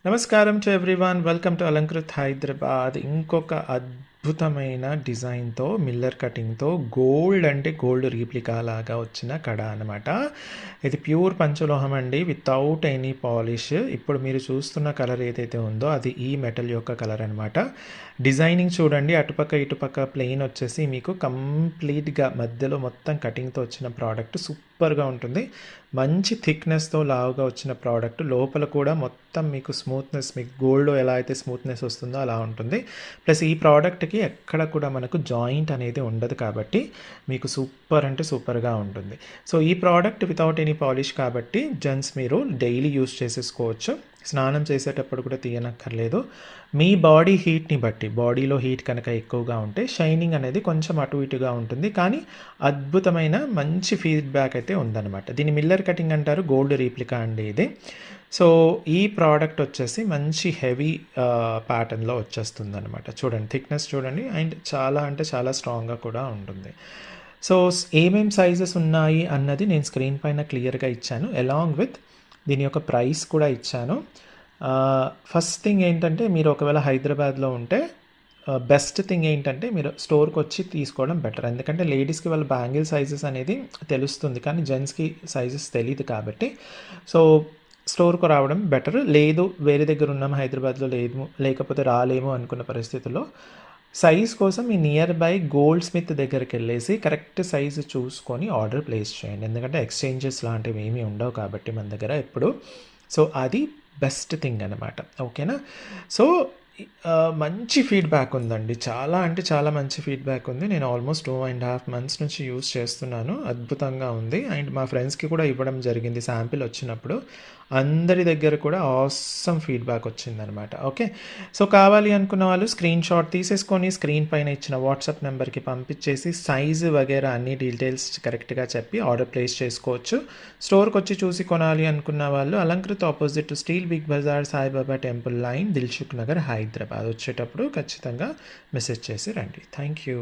నమస్కారం to everyone. Welcome to Alankrit Hyderabad. ఇంకొక అద్భుతమైన డిజైన్తో మిల్లర్ కటింగ్తో గోల్డ్ అంటే గోల్డ్ రీప్లికా లాగా వచ్చిన కడ అనమాట. ఇది ప్యూర్ పంచలోహం అండి, వితౌట్ ఎనీ పాలిష్. ఇప్పుడు మీరు చూస్తున్న కలర్ ఏదైతే ఉందో అది ఈ మెటల్ యొక్క కలర్ అనమాట. డిజైనింగ్ చూడండి, అటుపక్క ఇటుపక్క ప్లెయిన్ వచ్చేసి మీకు కంప్లీట్గా మధ్యలో మొత్తం కటింగ్తో వచ్చిన ప్రోడక్ట్ సూపర్గా ఉంటుంది. మంచి థిక్నెస్తో లావుగా వచ్చిన ప్రోడక్ట్. లోపల కూడా మొత్తం మీకు స్మూత్నెస్, మీకు గోల్డ్ ఎలా అయితే స్మూత్నెస్ వస్తుందో అలా ఉంటుంది. ప్లస్ ఈ ప్రోడక్ట్కి ఎక్కడ కూడా మనకు జాయింట్ అనేది ఉండదు కాబట్టి మీకు సూపర్ అంటే సూపర్గా ఉంటుంది. సో ఈ ప్రోడక్ట్ వితౌట్ ఎనీ పాలిష్ కాబట్టి జెంట్స్ మీరు డైలీ యూస్ చేసేసుకోవచ్చు. స్నానం చేసేటప్పుడు కూడా తీయనక్కర్లేదు. మీ బాడీ హీట్ని బట్టి, బాడీలో హీట్ కనుక ఎక్కువగా ఉంటే షైనింగ్ అనేది కొంచెం అటు ఇటుగా ఉంటుంది, కానీ అద్భుతమైన మంచి ఫీడ్బ్యాక్ అయితే ఉందన్నమాట. దీన్ని మిల్లర్ కటింగ్ అంటారు, గోల్డ్ రీప్లికా అండి ఇది. సో ఈ ప్రోడక్ట్ వచ్చేసి మంచి హెవీ ప్యాటర్న్లో వచ్చేస్తుంది అనమాట. చూడండి థిక్నెస్ చూడండి, అండ్ చాలా అంటే చాలా స్ట్రాంగ్గా కూడా ఉంటుంది. సో ఏమేం సైజెస్ ఉన్నాయి అన్నది నేను స్క్రీన్ పైన క్లియర్గా ఇచ్చాను, అలాంగ్ విత్ దీని యొక్క ప్రైస్ కూడా ఇచ్చాను. ఫస్ట్ థింగ్ ఏంటంటే, మీరు ఒకవేళ హైదరాబాద్లో ఉంటే బెస్ట్ థింగ్ ఏంటంటే మీరు స్టోర్కి వచ్చి తీసుకోవడం బెటర్. ఎందుకంటే లేడీస్కి వాళ్ళ బ్యాంగిల్ సైజెస్ అనేది తెలుస్తుంది, కానీ జెంట్స్కి సైజెస్ తెలియదు కాబట్టి సో స్టోర్కు రావడం బెటర్. లేదు వేరే దగ్గర ఉన్నాం, హైదరాబాద్లో లేకపోతే రాలేము అనుకున్న పరిస్థితుల్లో సైజ్ కోసం మీ నియర్ బై గోల్డ్ స్మిత్ దగ్గరికి వెళ్ళేసి కరెక్ట్ సైజు చూసుకొని ఆర్డర్ ప్లేస్ చేయండి. ఎందుకంటే ఎక్స్చేంజెస్ లాంటివి ఏమీ ఉండవు కాబట్టి మన దగ్గర ఎప్పుడు. సో అది బెస్ట్ థింగ్ అనమాట. ఓకేనా? సో మంచి ఫీడ్బ్యాక్ ఉందండి, చాలా అంటే చాలా మంచి ఫీడ్బ్యాక్ ఉంది. నేను ఆల్మోస్ట్ 2.5 months నుంచి యూస్ చేస్తున్నాను. అద్భుతంగా ఉంది. అండ్ మా ఫ్రెండ్స్కి కూడా ఇవ్వడం జరిగింది శాంపిల్ వచ్చినప్పుడు. అందరి దగ్గర కూడా ఆసమ్ ఫీడ్బ్యాక్ వచ్చిందనమాట. ఓకే, సో కావాలి అనుకున్న వాళ్ళు స్క్రీన్ షాట్ తీసేసుకొని స్క్రీన్ పైన ఇచ్చిన వాట్సాప్ నెంబర్కి పంపించేసి సైజు వగేరా అన్ని డీటెయిల్స్ కరెక్ట్గా చెప్పి ఆర్డర్ ప్లేస్ చేసుకోవచ్చు. స్టోర్కి వచ్చి చూసి కొనాలి అనుకున్న వాళ్ళు Alankrit opposite steel Big Bazaar, Saibaba temple line, Dilsukh Nagar, Hyderabad వచ్చేటప్పుడు ఖచ్చితంగా మెసేజ్ చేసి రండి. Thank you.